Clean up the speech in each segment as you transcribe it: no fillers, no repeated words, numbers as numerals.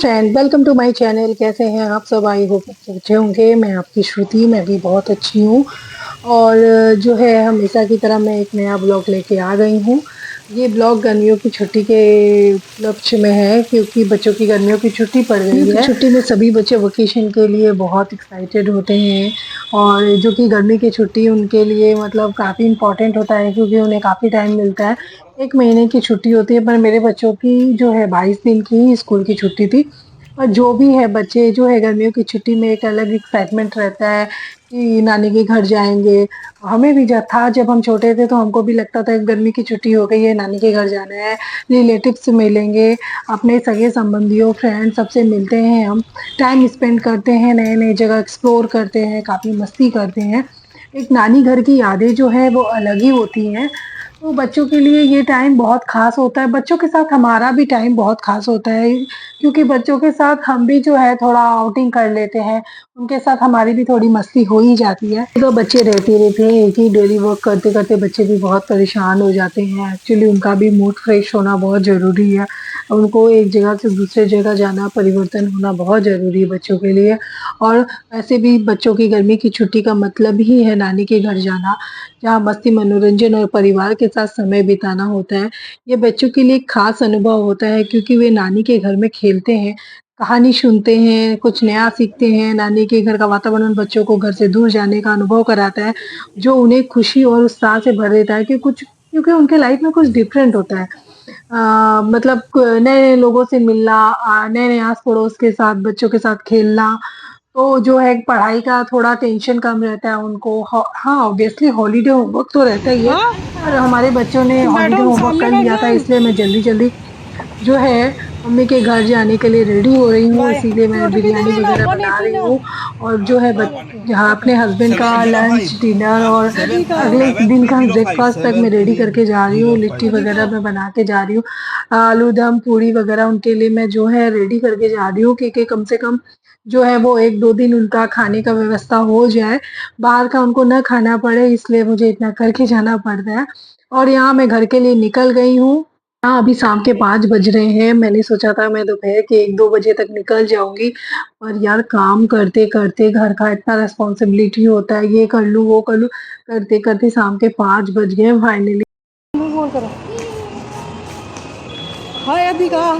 Friend, welcome to my channel. कैसे हैं आप सब? आई होप अच्छे होंगे। मैं आपकी श्रुति, मैं भी बहुत अच्छी हूँ। और जो है हमेशा की तरह मैं एक नया ब्लॉग लेके आ गई हूँ। ये ब्लॉग गर्मियों की छुट्टी के उपलक्ष्य में है, क्योंकि बच्चों की गर्मियों की छुट्टी पड़ गई है। छुट्टी में सभी बच्चे वेकेशन के लिए बहुत एक्साइटेड होते हैं, और जो कि गर्मी की छुट्टी उनके लिए मतलब काफ़ी इम्पोर्टेंट होता है, क्योंकि उन्हें काफ़ी टाइम मिलता है। 1 महीने की छुट्टी होती है, पर मेरे बच्चों की जो है 22 दिन की स्कूल की छुट्टी थी। और जो भी है बच्चे जो है गर्मियों की छुट्टी में एक अलग एक्साइटमेंट रहता है कि नानी के घर जाएंगे। हमें भी जब था, जब हम छोटे थे तो हमको भी लगता था गर्मी की छुट्टी हो गई है, नानी के घर जाना है, रिलेटिव से मिलेंगे, अपने सगे संबंधियों फ्रेंड सबसे मिलते हैं, हम टाइम स्पेंड करते हैं, नए नए जगह एक्सप्लोर करते हैं, काफ़ी मस्ती करते हैं। एक नानी घर की यादें जो है वो अलग ही होती हैं। तो बच्चों के लिए ये टाइम बहुत ख़ास होता है। बच्चों के साथ हमारा भी टाइम बहुत ख़ास होता है, क्योंकि बच्चों के साथ हम भी जो है थोड़ा आउटिंग कर लेते हैं, उनके साथ हमारी भी थोड़ी मस्ती हो ही जाती है। तो बच्चे रहते हैं एक ही डेली वर्क करते-करते बच्चे भी बहुत परेशान हो जाते हैं। एक्चुअली उनका भी मूड फ्रेश होना बहुत ज़रूरी है। उनको एक जगह से दूसरे जगह जाना, परिवर्तन होना बहुत ज़रूरी है बच्चों के लिए। और वैसे भी बच्चों की गर्मी की छुट्टी का मतलब ही है नानी के घर जाना, जहाँ मस्ती, मनोरंजन और परिवार के साथ समय बिताना होता है। ये बच्चों के लिए एक ख़ास अनुभव होता है, क्योंकि वे नानी के घर में खेलते हैं, कहानी सुनते हैं, कुछ नया सीखते हैं। नानी के घर का वातावरण बच्चों को घर से दूर जाने का अनुभव कराता है, जो उन्हें खुशी और उत्साह से भर देता है, क्योंकि उनके लाइफ में कुछ डिफरेंट होता है। मतलब नए-नए लोगों से मिलना, नए-नए आस-पड़ोस के साथ, बच्चों के साथ खेलना, तो जो है पढ़ाई का थोड़ा टेंशन कम रहता है उनको। हाँ, ऑब्वियसली हॉलिडे होमवर्क तो रहता ही है, पर हमारे बच्चों ने हॉलिडे होमवर्क कर लिया था, इसलिए मैं जल्दी-जल्दी जो है मम्मी के घर जाने के लिए रेडी हो रही हूँ, इसीलिए मैं बिरयानी वगैरह बना रही हूँ। और जो है यहाँ अपने हस्बैंड का लंच, डिनर और अगले दिन का ब्रेकफास्ट तक मैं रेडी करके जा रही हूँ। लिट्टी वगैरह मैं बना के जा रही हूँ। आलू दम, पूड़ी वगैरह उनके लिए मैं जो है रेडी करके जा रही हूँ, क्योंकि कम से कम जो है वो 1-2 दिन उनका खाने का व्यवस्था हो जाए, बाहर का उनको ना खाना पड़े, इसलिए मुझे इतना करके जाना पड़ता है। और यहाँ मैं घर के लिए निकल गई हूँ। हाँ, अभी शाम के 5 बज रहे हैं। मैंने सोचा था मैं दोपहर के 1-2 बजे तक निकल जाऊँगी, पर यार काम करते-करते घर का इतना रिस्पॉन्सिबिलिटी होता है, ये कर लूँ, वो कर लूँ, करते-करते शाम के 5 बज गए फाइनली। बोल करो। हाय अदिका।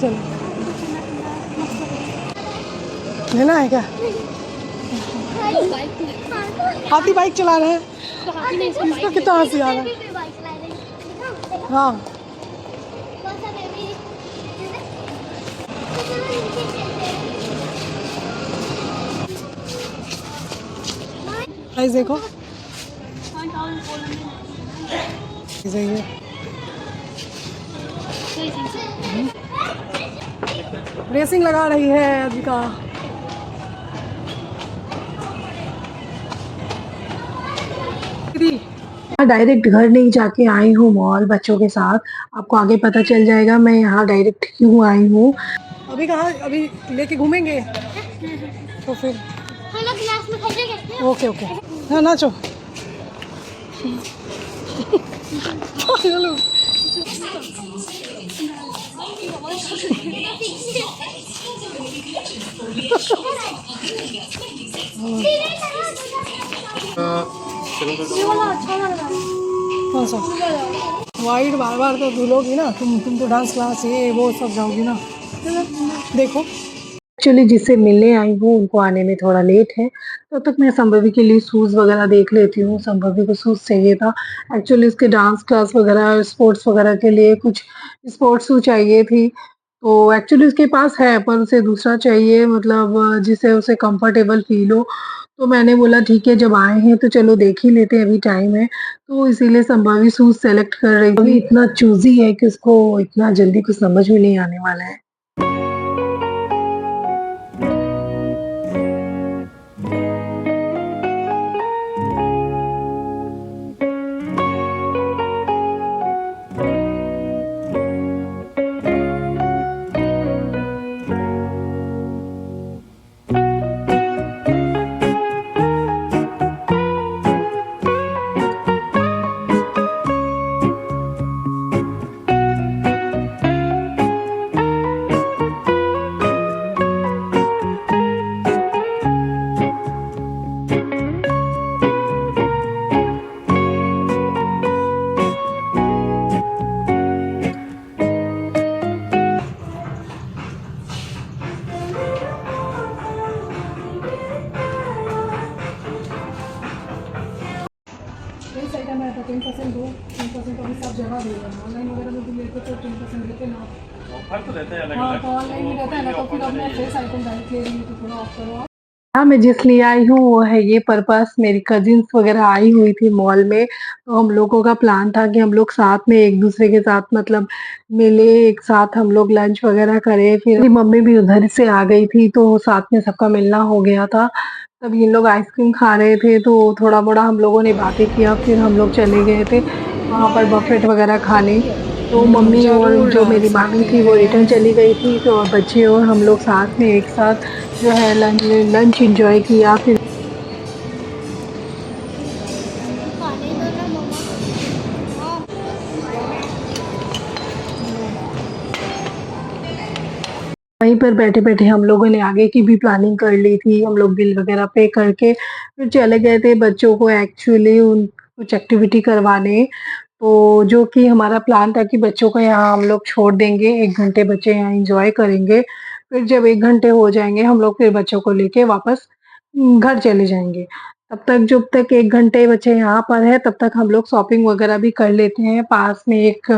चलो। लेना है क्या? हाथी बाइक चला रहे हैं। इसका कितना हंसी आ रहा है। हाँ। गाइस देखो। सही है। रेसिंग लगा रही है अदिका। डायरेक्ट घर नहीं जाके आई हूँ मॉल बच्चों के साथ। आपको आगे पता चल जाएगा मैं यहाँ डायरेक्ट क्यों आई हूँ। अभी कहाँ? अभी लेके घूमेंगे तो फिर हम लोग क्लास में खेलेंगे। Okay okay. हाँ नाचो। चलो। ये वाला अच्छा लग रहा है। कौन सा? वाइट बार बार तो धुलोगी ना, तुम तो डांस क्लास ये वो सब जाओगी ना। देखो एक्चुअली जिससे मिलने आई हूँ उनको आने में थोड़ा लेट है, तो तक मैं संभवी के लिए शूज़ वगैरह देख लेती हूँ। संभवी को शूज़ चाहिए था एक्चुअली, उसके डांस क्लास वगैरह स्पोर्ट्स वगैरह के लिए कुछ स्पोर्ट्स शू चाहिए थी। तो एक्चुअली उसके पास है पर उसे दूसरा चाहिए, मतलब जिससे उसे कंफर्टेबल फील हो। तो मैंने बोला ठीक है, जब आए हैं तो चलो देख ही लेते हैं, अभी टाइम है। तो इसीलिए संभावी शूज़ सेलेक्ट कर रही थी। अभी इतना चूज़ी है कि उसको इतना जल्दी कुछ समझ में नहीं आने वाला है। इस आइटम में 10% दो, 10% अभी सब जगह दे रहे हैं। ऑनलाइन वगैरह में भी लेते तो 10% देते ना। ऑफर तो रहता है अलग-अलग। हाँ, तो ऑनलाइन में रहता है ना, तो फिर अब मैं फ्रेश आइटम डायरेक्ट ले रही हूँ, तो थोड़ा ऑफ करो आप। हाँ, मैं जिस लिए आई हूँ वो है ये पर्पस। मेरी कजिन्स वगैरह आई हुई थी मॉल में, तो हम लोगों का प्लान था कि हम लोग साथ में एक दूसरे के साथ मतलब मिले, एक साथ हम लोग लंच वगैरह करें। फिर मेरी मम्मी भी उधर से आ गई थी, तो साथ में सबका मिलना हो गया था। तब ये लोग आइसक्रीम खा रहे थे, तो थोड़ा-मोड़ा हम लोगों ने बातें किया, फिर हम लोग चले गए थे वहाँ पर बफेट वगैरह खाने। तो मम्मी और जो मेरी मामी थी वो रिटर्न चली गई थी, तो बच्चे और हम लोग साथ में एक साथ जो है लंच एन्जॉय किया। फिर वहीं पर बैठे-बैठे हम लोगों ने आगे की भी प्लानिंग कर ली थी। हम लोग बिल वगैरह पे करके फिर चले गए थे बच्चों को एक्चुअली उन कुछ एक्टिविटी करवाने। तो जो कि हमारा प्लान था कि बच्चों को यहाँ हम लोग छोड़ देंगे, 1 घंटे बच्चे यहाँ एन्जॉय करेंगे। फिर जब 1 घंटे हो जाएँगे हम लोग फिर बच्चों को लेके वापस घर चले जाएँगे। तब तक जब तक 1 घंटे बच्चे यहाँ पर हैं तब तक हम लोग शॉपिंग वगैरह भी कर लेते हैं। पास में एक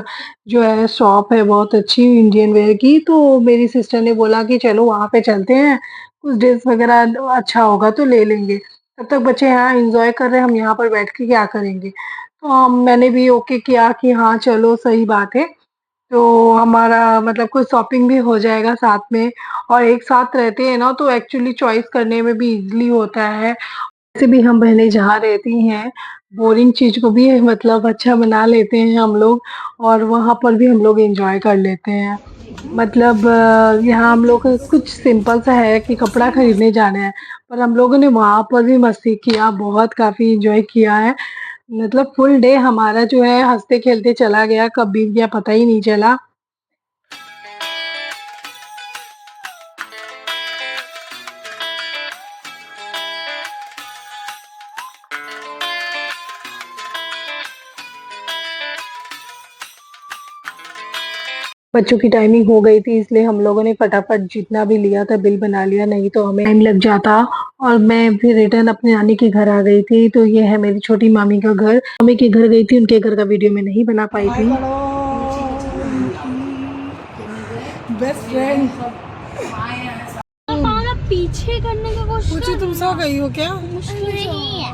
जो है शॉप है बहुत अच्छी इंडियन वेयर की, तो मेरी सिस्टर ने बोला कि चलो वहाँ पे चलते हैं, कुछ ड्रेस वगैरह अच्छा होगा तो ले लेंगे। तब तक बच्चे यहाँ एन्जॉय कर रहे हैं, हम यहाँ पर बैठ के क्या करेंगे? तो मैंने भी ओके किया कि हाँ, चलो सही बात है। तो हमारा मतलब कुछ शॉपिंग भी हो जाएगा साथ में, और एक साथ रहते हैं ना तो एक्चुअली चॉइस करने में भी ईज़िली होता है। वैसे भी हम बहनें जहाँ रहती हैं, बोरिंग चीज़ को भी मतलब अच्छा बना लेते हैं हम लोग, और वहाँ पर भी हम लोग एन्जॉय कर लेते हैं। मतलब यहाँ हम लोग का कुछ सिंपल सा है कि कपड़ा खरीदने जाना है, पर हम लोगों ने वहाँ पर भी मस्ती किया, बहुत काफ़ी एन्जॉय किया है। मतलब फुल डे हमारा जो है हँसते-खेलते चला गया, कब बीत गया पता ही नहीं चला। बच्चों की टाइमिंग हो गई थी इसलिए हम लोगों ने फटाफट जितना भी लिया था बिल बना लिया, नहीं तो हमें टाइम लग जाता। और मैं फिर रिटर्न अपने नानी के घर आ गई थी। तो ये है मेरी छोटी मामी का घर। मम्मी के घर गई थी, उनके घर का वीडियो मैं नहीं बना पाई थी। बेस्ट फ्रेंड पीछे करने की कोशिश पूछो, तुम सो गई हो क्या? मुश्किल नहीं है,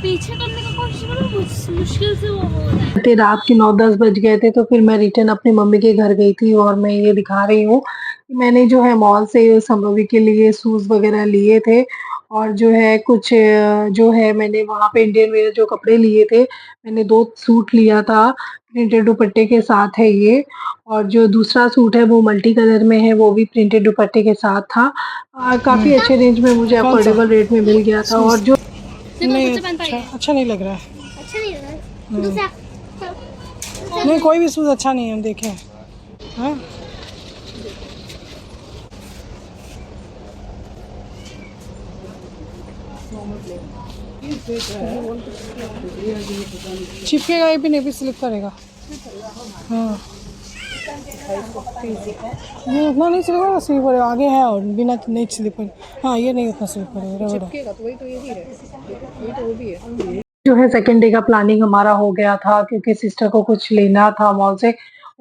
पीछे करने की कोशिश करो, मुश्किल से वो हो रहा है। रात के 9-10 बज गए थे, तो फिर मैं रिटर्न अपनी मम्मी के घर गई थी, और मैं ये दिखा रही हूँ कि मैंने जो है मॉल से संभवी के लिए शूज़ वगैरह लिए थे, और जो है कुछ जो है मैंने वहाँ पे इंडियन वेयर जो कपड़े लिए थे, मैंने 2 सूट लिया था, प्रिंटेड दुपट्टे के साथ है ये, और जो दूसरा सूट है वो मल्टी कलर में है, वो भी प्रिंटेड दुपट्टे के साथ था। काफ़ी अच्छे रेंज में मुझे अफोर्डेबल रेट में मिल गया था, और जो नहीं अच्छा नहीं लग रहा है। अच्छा नहीं लग रहा दूसरा। नहीं, कोई भी शूज़ अच्छा नहीं है, हम देखे हैं। हाँ? चिपकेगा ये भी नहीं, भी स्लिप करेगा। हाँ ये उतना नहीं स्लीपर, स्लीपर आगे है और बिना नहीं स्लीपर। हाँ ये नहीं उतना स्लीपर है, चिपकेगा तो वही तो यही है, वही तो वो भी है। जो है सेकंड डे का प्लानिंग हमारा हो गया था क्योंकि सिस्टर को कुछ लेना था मॉल से,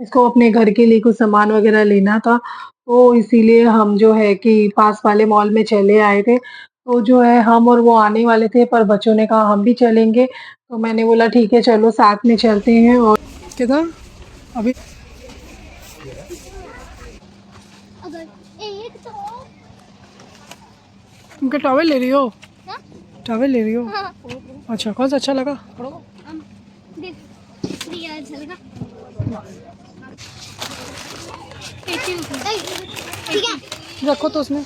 इसको अपने घर के लिए कुछ सामान वगैरह लेना था, तो इसीलिए हम जो है कि पास वाले मॉल में चले आए थे। तो जो है हम और वो आने वाले थे पर बच्चों ने कहा हम भी चलेंगे, तो मैंने बोला ठीक है चलो साथ में चलते हैं। और किधर अभी अगर एक तो तुमके टॉवेल ले रही हो? हाँ? टॉवेल ले रही हो? हाँ। अच्छा कौन सा अच्छा लगा? देख प्रिया चलेगा। ठीक है रखो तो उसमें,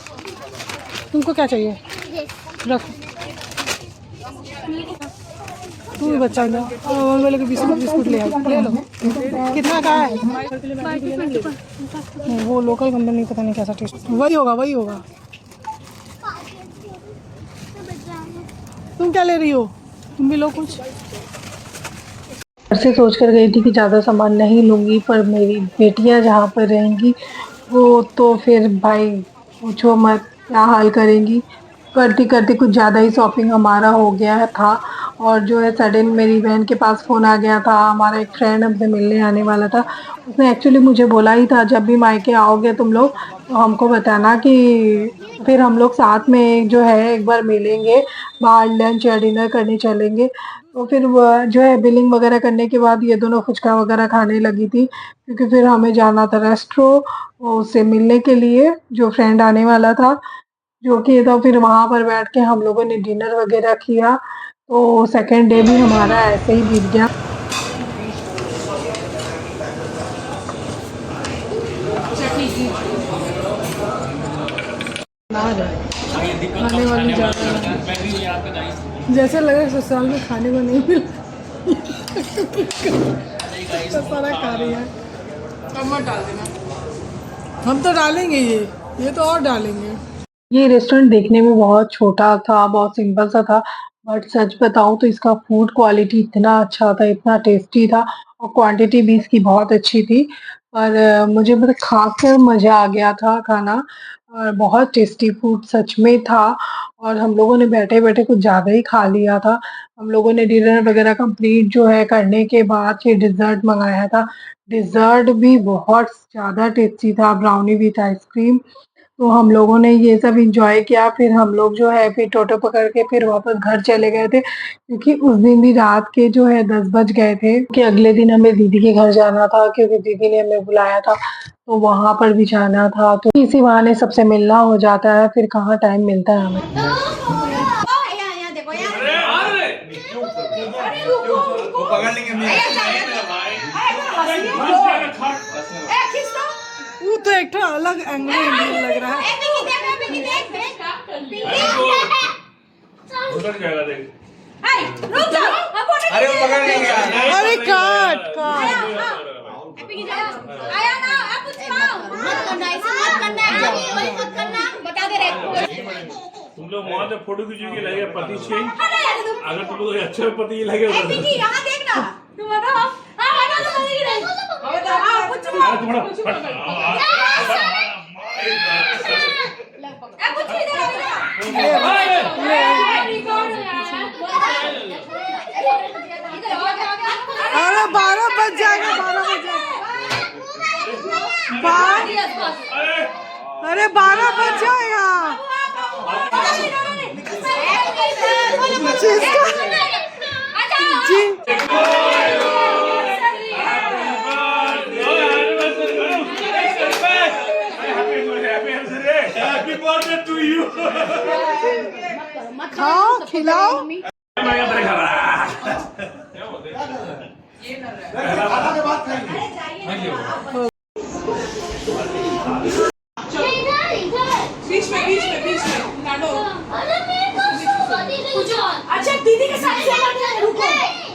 तुमको क्या चाहिए ये रखो। तू भी बच्चा ना और बोले कि बिस्कुट बिस्कुट ले आओ, ले लो। कितना का है? नहीं, वो लोकल कंपनी पता नहीं कैसा टेस्ट, वही होगा वही होगा। तुम क्या ले रही हो? तुम भी लो कुछ। घर से सोच कर गई थी कि ज़्यादा सामान नहीं लूँगी, पर मेरी बेटियाँ जहाँ पर रहेंगी वो तो फिर भाई पूछो मत क्या हाल करेंगी। करती करती कुछ ज़्यादा ही शॉपिंग हमारा हो गया था, और जो है सडन मेरी बहन के पास फ़ोन आ गया था, हमारा एक फ्रेंड हमसे मिलने आने वाला था। उसने एक्चुअली मुझे बोला ही था जब भी मायके आओगे तुम लोग तो हमको बताना, कि फिर हम लोग साथ में जो है एक बार मिलेंगे, बाहर लंच या डिनर करने चलेंगे। तो फिर वो जो है बिलिंग वगैरह करने के बाद ये दोनों फुचका वगैरह खाने लगी थी, क्योंकि फिर हमें जाना था रेस्ट्रो उससे मिलने के लिए, जो फ्रेंड आने वाला था जो कि, तो फिर वहाँ पर बैठ के हम लोगों ने डिनर वगैरह किया। तो सेकंड डे भी हमारा ऐसे ही बीत गया। खाने वाली जैसे लगे ससुराल में खाने को नहीं मिला तो सारा खा रही है। टमाटर डाल देना। हम तो डालेंगे ये तो और डालेंगे। ये रेस्टोरेंट देखने में बहुत छोटा था, बहुत सिंपल सा था, बट सच बताऊं तो इसका फूड क्वालिटी इतना अच्छा था, इतना टेस्टी था, और क्वांटिटी भी इसकी बहुत अच्छी थी। पर मुझे मतलब खाकर मज़ा आ गया था खाना, और बहुत टेस्टी फूड सच में था। और हम लोगों ने बैठे-बैठे कुछ ज़्यादा ही खा लिया था। हम लोगों ने डिनर वगैरह कंप्लीट जो है करने के बाद फिर डिज़र्ट मँगाया था। डिज़र्ट भी बहुत ज़्यादा टेस्टी था, ब्राउनी विथ आइसक्रीम। तो हम लोगों ने ये सब एन्जॉय किया, फिर हम लोग जो है फिर टोटो पकड़ के फिर वापस घर चले गए थे, क्योंकि उस दिन भी रात के जो है 10 बज गए थे, कि अगले दिन हमें दीदी के घर जाना था, क्योंकि दीदी ने हमें बुलाया था, तो वहाँ पर भी जाना था। तो इसी बहाने सबसे मिलना हो जाता है, फिर कहाँ टाइम मिलता है हमें। वो तो एक अलग एंगल लग रहा है। अरे वो पकड़ लेंगे। अरे काट काट। आया ना अब कुछ खाओ मत करना ऐसे मत करना वही मत करना बता दे रहे तुम लोग वहाँ से फोटो खींचोगे लगेगा पति चेंज, अगर तुम लोग अच्छे पति लगेगा यहाँ देखना तुम बताओ हां बता दो कुछ अरे 12 बज जाएगा, 12 बज जाएगा। अरे 12 बज जाएगा। जी हैप्पी बर्थडे टू यू। खाओ खिलाओ। अच्छा दीदी के साथ रुको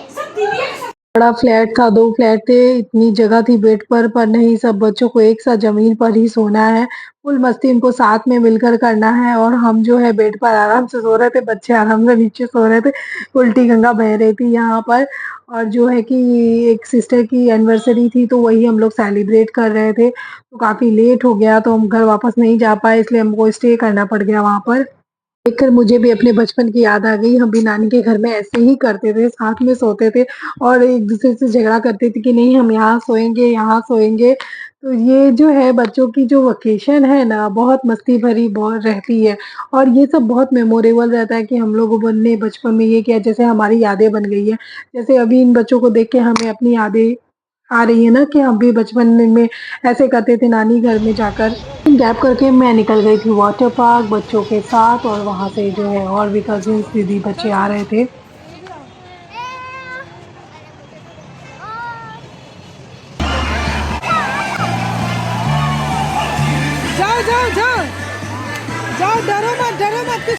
सब दीदी के साथ बड़ा फ्लैट था, 2 फ्लैट थे, इतनी जगह थी बेड पर नहीं, सब बच्चों को एक साथ ज़मीन पर ही सोना है। फुल मस्ती इनको साथ में मिलकर करना है, और हम जो है बेड पर आराम से सो रहे थे, बच्चे आराम से नीचे सो रहे थे। उल्टी गंगा बह रही थी यहाँ पर, और जो है कि एक सिस्टर की एनिवर्सरी थी तो वही हम लोग सेलिब्रेट कर रहे थे। तो काफ़ी लेट हो गया तो हम घर वापस नहीं जा पाए, इसलिए हमको स्टे करना पड़ गया वहाँ पर। देखकर मुझे भी अपने बचपन की याद आ गई। हम भी नानी के घर में ऐसे ही करते थे, साथ में सोते थे और एक-दूसरे से झगड़ा करते थे कि नहीं हम यहाँ सोएँगे, यहाँ सोएँगे। तो ये जो है बच्चों की जो वेकेशन है ना, बहुत मस्ती भरी बहुत रहती है और ये सब बहुत मेमोरेबल रहता है कि हम लोगों ने बचपन में ये किया, जैसे हमारी यादें बन गई हैं। जैसे अभी इन बच्चों को देख के हमें अपनी यादें आ रही है ना कि हम भी बचपन में ऐसे करते थे नानी घर में जाकर। गैप करके मैं निकल गई थी वाटर पार्क बच्चों के साथ और वहाँ से जो है और भी कज़िन्स, दीदी बच्चे आ रहे थे। जाओ जाओ जाओ जाओ, डरो मत डरो मत।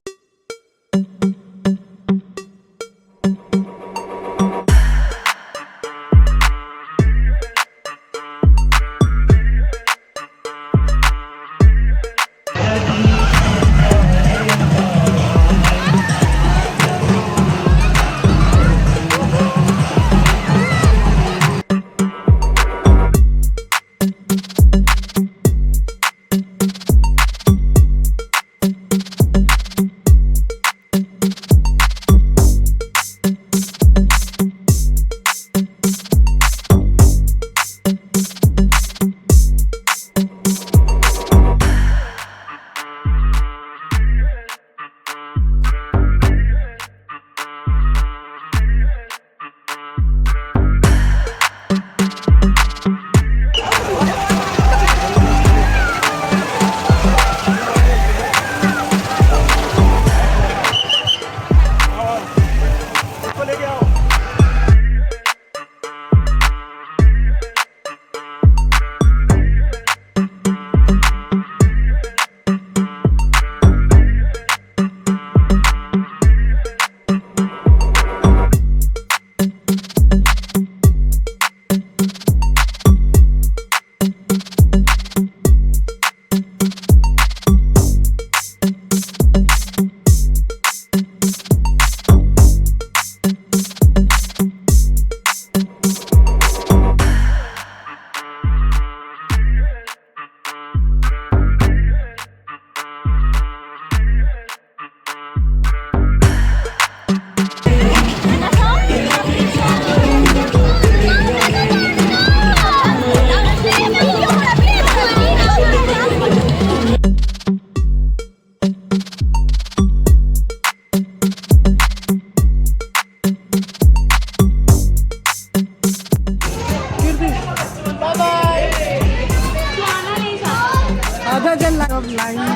आधा जन लाइन में।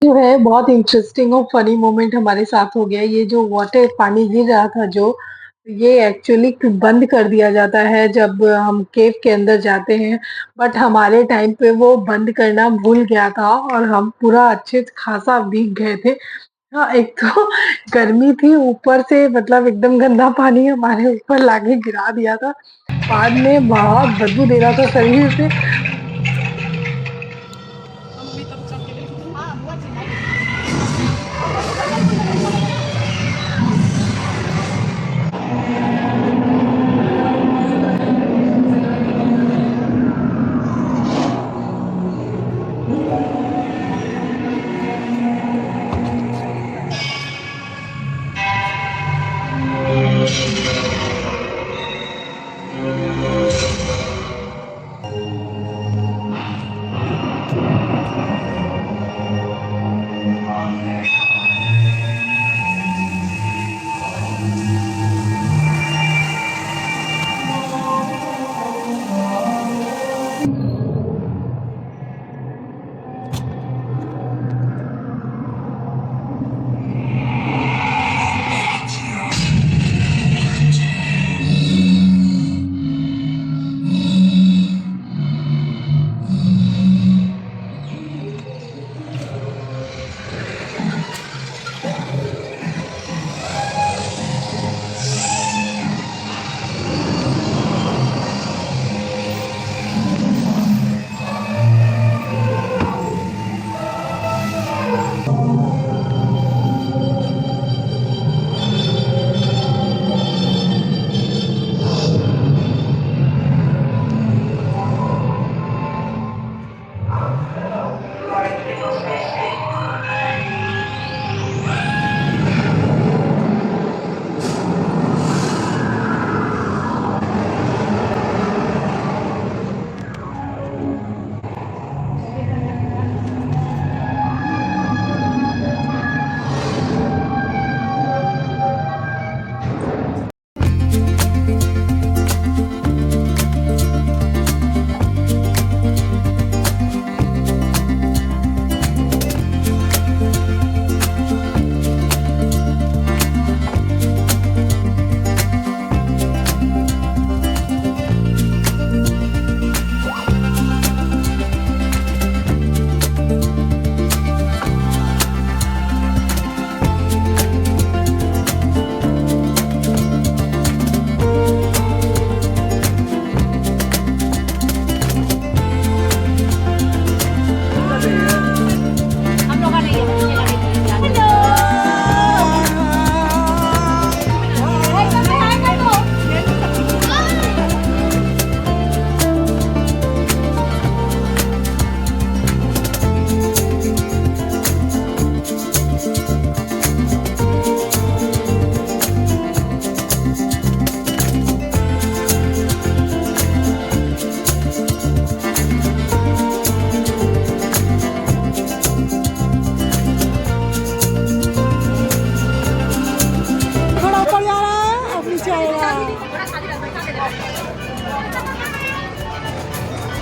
जो है बहुत इंटरेस्टिंग और फनी मोमेंट हमारे साथ हो गया। ये जो वाटर पानी गिर रहा था जो, ये एक्चुअली बंद कर दिया जाता है जब हम केव के अंदर जाते हैं, बट हमारे टाइम पे वो बंद करना भूल गया था और हम पूरा अच्छे खासा भीग गए थे। हाँ, एक तो गर्मी थी ऊपर से मतलब एकदम गंदा पानी हमारे ऊपर लाके गिरा दिया था। बाद में बहुत बदबू दे रहा था शरीर से।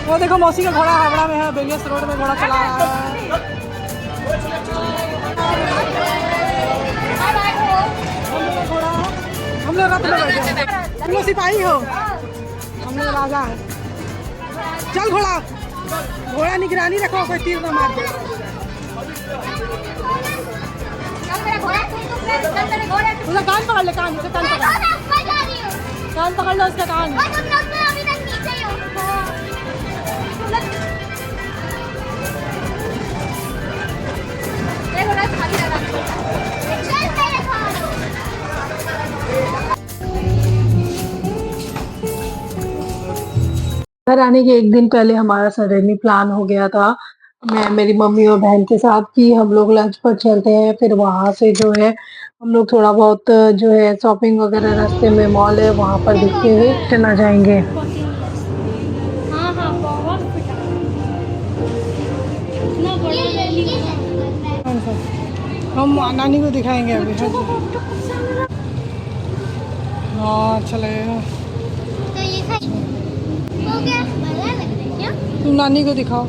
वो देखो मौसी का घोड़ा हावड़ा में है, बेलियस रोड में घोड़ा चला रहा है। घोड़ा हम लोग रथ में बैठे हैं। तुम लोग सिपाही हो, हम लोग राजा है। चल घोड़ा, घोड़ा निगरानी रखो कोई तीर ना मार दे। उसका कान पकड़ ले, कान से कान पकड़, कान पकड़ लो उसका कान। घर आने के एक दिन पहले हमारा सडनली प्लान हो गया था, मैं मेरी मम्मी और बहन के साथ, कि हम लोग लंच पर चलते हैं। फिर वहां से जो है हम लोग थोड़ा बहुत जो है शॉपिंग वगैरह, रास्ते में मॉल है वहां पर देखते हुए चला जाएंगे। हाँ हाँ बहुत पिटा, इतना बड़ा रैली। हम नानी को दिखाएंगे अभी। हाँ चलेगा, तो ये हो गया, मजा लग रहा है क्या? तुम नानी को दिखाओ।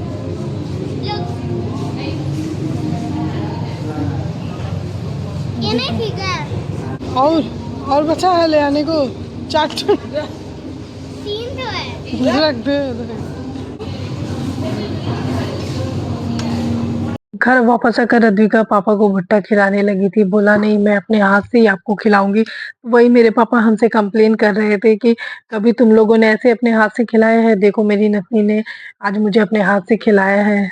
ये नहीं ठीक है। और बचा है ले आने को, चाट तीन तो है। रख दे। घर वापस आकर रद्विका पापा को भुट्टा खिलाने लगी थी। बोला नहीं, मैं अपने हाथ से ही आपको खिलाऊंगी। वही मेरे पापा हमसे कंप्लेन कर रहे थे कि कभी तुम लोगों ने ऐसे अपने हाथ से खिलाया है? देखो मेरी नतनी ने आज मुझे अपने हाथ से खिलाया है।